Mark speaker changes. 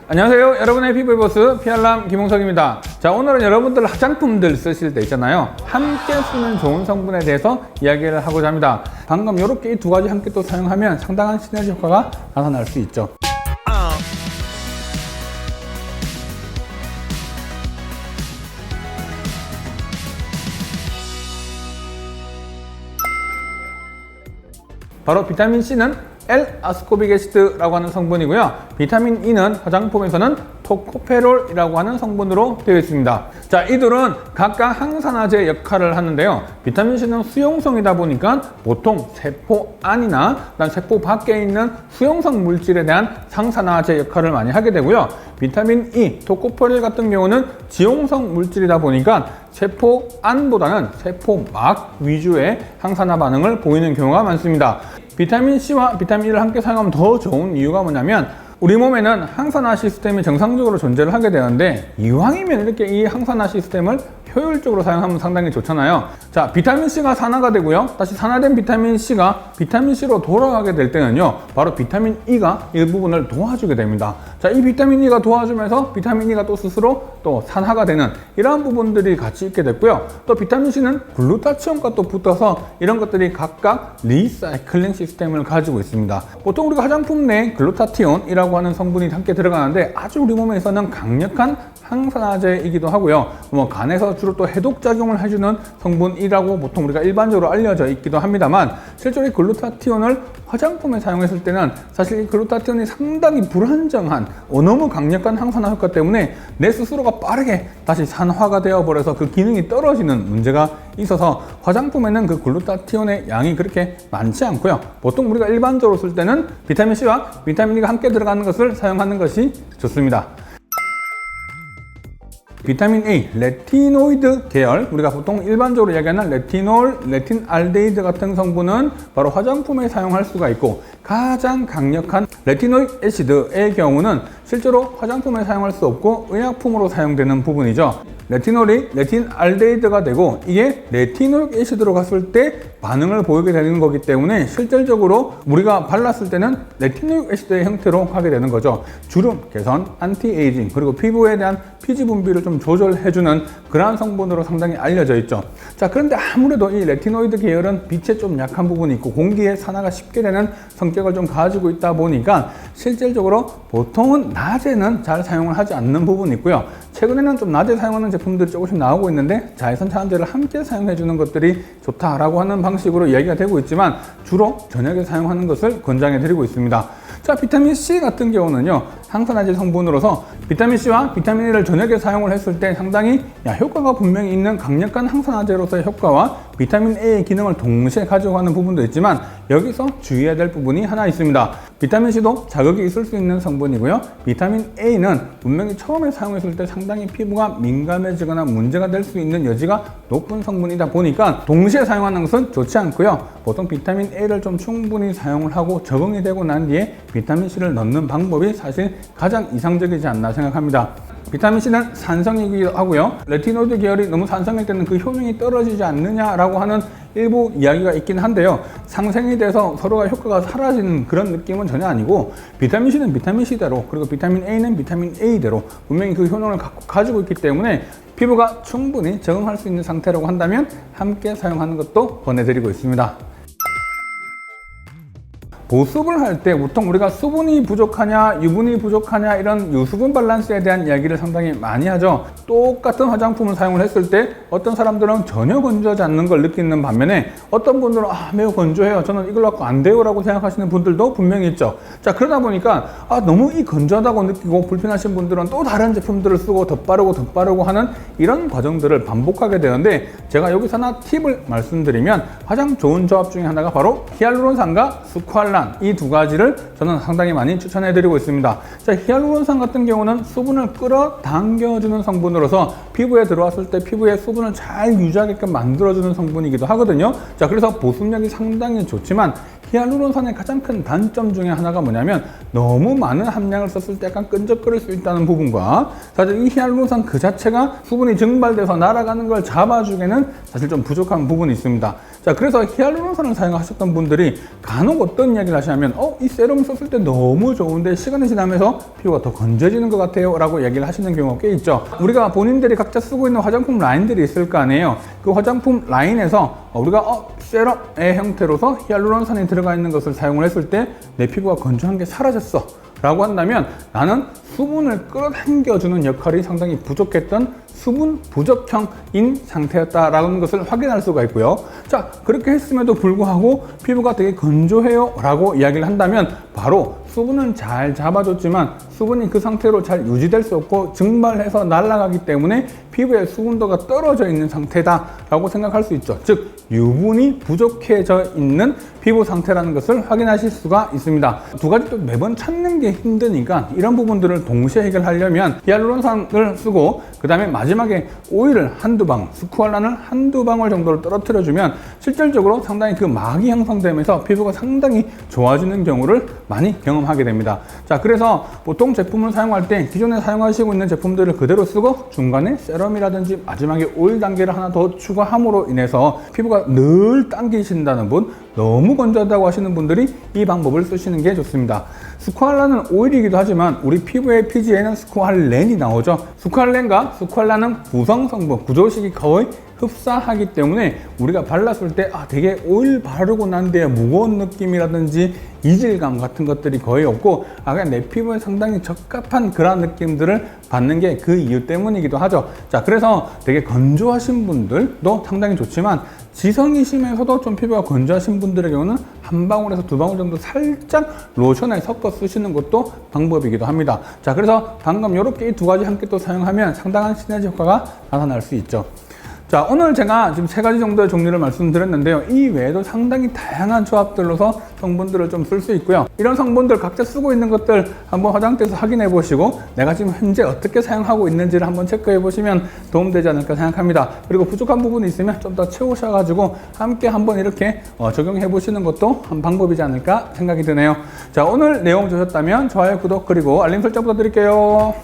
Speaker 1: 안녕하세요. 여러분의 피부의 보스 피알람 김홍석입니다. 자, 오늘은 여러분들 화장품들 쓰실 때 있잖아요. 함께 쓰는 좋은 성분에 대해서 이야기를 하고자 합니다. 방금 이렇게 이 두 가지 함께 또 사용하면 상당한 시너지 효과가 나타날 수 있죠. 바로 비타민C는 L-아스코빅 애시드라고 하는 성분이고요. 비타민 E는 화장품에서는 토코페롤이라고 하는 성분으로 되어 있습니다. 자, 이들은 각각 항산화제 역할을 하는데요. 비타민C는 수용성이다 보니까 보통 세포 안이나 세포 밖에 있는 수용성 물질에 대한 항산화제 역할을 많이 하게 되고요. 비타민 E, 토코페롤 같은 경우는 지용성 물질이다 보니까 세포 안보다는 세포 막 위주의 항산화 반응을 보이는 경우가 많습니다. 비타민C와 비타민 E를 함께 사용하면 더 좋은 이유가 뭐냐면 우리 몸에는 항산화 시스템이 정상적으로 존재를 하게 되는데 이왕이면 이렇게 이 항산화 시스템을 효율적으로 사용하면 상당히 좋잖아요. 자, 비타민C가 산화가 되고요. 다시 산화된 비타민C가 비타민C로 돌아가게 될 때는요, 바로 비타민 E가 이 부분을 도와주게 됩니다. 자, 이 비타민 E가 도와주면서 비타민 E가 또 스스로 또 산화가 되는 이러한 부분들이 같이 있게 됐고요. 또 비타민C는 글루타치온과 또 붙어서 이런 것들이 각각 리사이클링 시스템을 가지고 있습니다. 보통 우리가 화장품 내에 글루타티온이라고 하는 성분이 함께 들어가는데 아주 우리 몸에서는 강력한 항산화제이기도 하고요. 간에서 주로 또 해독작용을 해주는 성분이라고 보통 우리가 일반적으로 알려져 있기도 합니다만, 실제로 이 글루타티온을 화장품에 사용했을 때는 사실 이 글루타티온이 상당히 불안정한 너무 강력한 항산화 효과 때문에 내 스스로가 빠르게 다시 산화가 되어버려서 그 기능이 떨어지는 문제가 있어서 화장품에는 그 글루타티온의 양이 그렇게 많지 않고요. 보통 우리가 일반적으로 쓸 때는 비타민C와 비타민 E가 함께 들어가는 것을 사용하는 것이 좋습니다. 비타민 A, 레티노이드 계열, 우리가 보통 일반적으로 이야기하는 레티놀, 레틴알데히드 같은 성분은 바로 화장품에 사용할 수가 있고, 가장 강력한 레티노익 애시드의 경우는 실제로 화장품에 사용할 수 없고 의약품으로 사용되는 부분이죠. 레티놀이 레틴알데히드가 되고 이게 레티노익 애시드로 갔을 때 반응을 보이게 되는 거기 때문에 실질적으로 우리가 발랐을 때는 레티노익 애시드의 형태로 가게 되는 거죠. 주름 개선, 안티에이징, 그리고 피부에 대한 피지 분비를 좀 조절해주는 그러한 성분으로 상당히 알려져 있죠. 자, 그런데 아무래도 이 레티노이드 계열은 빛에 좀 약한 부분이 있고 공기에 산화가 쉽게 되는 성격을 좀 가지고 있다 보니까 실질적으로 보통은 낮에는 잘 사용을 하지 않는 부분이 있고요. 최근에는 좀 낮에 사용하는 제품들이 조금씩 나오고 있는데 자외선 차단제를 함께 사용해 주는 것들이 좋다라고 하는 방식으로 이야기가 되고 있지만 주로 저녁에 사용하는 것을 권장해 드리고 있습니다. 자, 비타민C 같은 경우는요, 항산화제 성분으로서 비타민C와 비타민 E를 저녁에 사용을 했을 때 상당히 효과가 분명히 있는 강력한 항산화제로서의 효과와 비타민 A의 기능을 동시에 가지고 가는 부분도 있지만 여기서 주의해야 될 부분이 하나 있습니다. 비타민C도 자극이 있을 수 있는 성분이고요. 비타민 A는 분명히 처음에 사용했을 때 상당히 피부가 민감해지거나 문제가 될 수 있는 여지가 높은 성분이다 보니까 동시에 사용하는 것은 좋지 않고요. 보통 비타민 A를 좀 충분히 사용을 하고 적응이 되고 난 뒤에 비타민C를 넣는 방법이 사실 가장 이상적이지 않나 생각합니다. 비타민C는 산성이기도 하고요. 레티노이드 계열이 너무 산성일 때는 그 효능이 떨어지지 않느냐라고 하는 일부 이야기가 있긴 한데요. 상생이 돼서 서로가 효과가 사라지는 그런 느낌은 전혀 아니고 비타민C는 비타민C대로 그리고 비타민 A는 비타민 A대로 분명히 그 효능을 가지고 있기 때문에 피부가 충분히 적응할 수 있는 상태라고 한다면 함께 사용하는 것도 권해드리고 있습니다. 보습을 할 때 보통 우리가 수분이 부족하냐 유분이 부족하냐 이런 유수분 밸런스에 대한 이야기를 상당히 많이 하죠. 똑같은 화장품을 사용을 했을 때 어떤 사람들은 전혀 건조하지 않는 걸 느끼는 반면에 어떤 분들은 매우 건조해요, 저는 이걸 갖고 안 돼요 라고 생각하시는 분들도 분명히 있죠. 자, 그러다 보니까 너무 이 건조하다고 느끼고 불편하신 분들은 또 다른 제품들을 쓰고 더 빠르고 하는 이런 과정들을 반복하게 되는데, 제가 여기서 하나 팁을 말씀드리면 가장 좋은 조합 중에 하나가 바로 히알루론산과 스쿠알란, 이 두 가지를 저는 상당히 많이 추천해 드리고 있습니다. 자, 히알루론산 같은 경우는 수분을 끌어당겨주는 성분으로서 피부에 들어왔을 때 피부의 수분을 잘 유지하게끔 만들어주는 성분이기도 하거든요. 자, 그래서 보습력이 상당히 좋지만 히알루론산의 가장 큰 단점 중에 하나가 뭐냐면 너무 많은 함량을 썼을 때 약간 끈적거릴 수 있다는 부분과, 사실 이 히알루론산 그 자체가 수분이 증발돼서 날아가는 걸 잡아주기에는 사실 좀 부족한 부분이 있습니다. 자, 그래서 히알루론산을 사용하셨던 분들이 간혹 어떤 이야기를 하시냐면 이 세럼을 썼을 때 너무 좋은데 시간이 지나면서 피부가 더 건조해지는 것 같아요 라고 이야기를 하시는 경우가 꽤 있죠. 우리가 본인들이 각자 쓰고 있는 화장품 라인들이 있을 거 아니에요. 그 화장품 라인에서 우리가 세럼의 형태로서 히알루론산이 들어가 있는 것을 사용을 했을 때 내 피부가 건조한 게 사라졌어 라고 한다면 나는 수분을 끌어당겨주는 역할이 상당히 부족했던 수분 부족형인 상태였다라는 것을 확인할 수가 있고요. 자, 그렇게 했음에도 불구하고 피부가 되게 건조해요 라고 이야기를 한다면 바로 수분은 잘 잡아줬지만 수분이 그 상태로 잘 유지될 수 없고 증발해서 날아가기 때문에 피부의 수분도가 떨어져 있는 상태다 라고 생각할 수 있죠. 즉 유분이 부족해져 있는 피부 상태라는 것을 확인하실 수가 있습니다. 두 가지 또 매번 찾는 게 힘드니까 이런 부분들을 동시에 해결하려면 히알루론산을 쓰고 그 다음에 마지막에 오일을 한두 방, 스쿠알란을 한두 방울 정도를 떨어뜨려주면 실질적으로 상당히 그 막이 형성되면서 피부가 상당히 좋아지는 경우를 많이 경험하게 됩니다. 자, 그래서 보통 제품을 사용할 때 기존에 사용하시고 있는 제품들을 그대로 쓰고 중간에 세럼이라든지 마지막에 오일 단계를 하나 더 추가함으로 인해서 피부가 늘 당기신다는 분, 너무 건조하다고 하시는 분들이 이 방법을 쓰시는 게 좋습니다. 스쿠알란은 오일이기도 하지만 우리 피부의 피지에는 스쿠알렌이 나오죠. 스쿠알렌과 스쿠알란은 구성 성분, 구조식이 거의 흡사하기 때문에 우리가 발랐을 때 되게 오일 바르고 난 뒤에 무거운 느낌이라든지 이질감 같은 것들이 거의 없고 그냥 내 피부에 상당히 적합한 그런 느낌들을 받는 게 그 이유 때문이기도 하죠. 자, 그래서 되게 건조하신 분들도 상당히 좋지만 지성이 심해서도 좀 피부가 건조하신 분들의 경우는 한 방울에서 두 방울 정도 살짝 로션에 섞어 쓰시는 것도 방법이기도 합니다. 자, 그래서 방금 이렇게 이 두 가지 함께 또 사용하면 상당한 시너지 효과가 나타날 수 있죠. 자, 오늘 제가 지금 3가지 정도의 종류를 말씀드렸는데요. 이 외에도 상당히 다양한 조합들로서 성분들을 좀 쓸 수 있고요. 이런 성분들 각자 쓰고 있는 것들 한번 화장대에서 확인해 보시고 내가 지금 현재 어떻게 사용하고 있는지를 한번 체크해 보시면 도움되지 않을까 생각합니다. 그리고 부족한 부분이 있으면 좀 더 채우셔가지고 함께 한번 이렇게 적용해 보시는 것도 한 방법이지 않을까 생각이 드네요. 자, 오늘 내용 좋으셨다면 좋아요, 구독, 그리고 알림 설정 부탁드릴게요.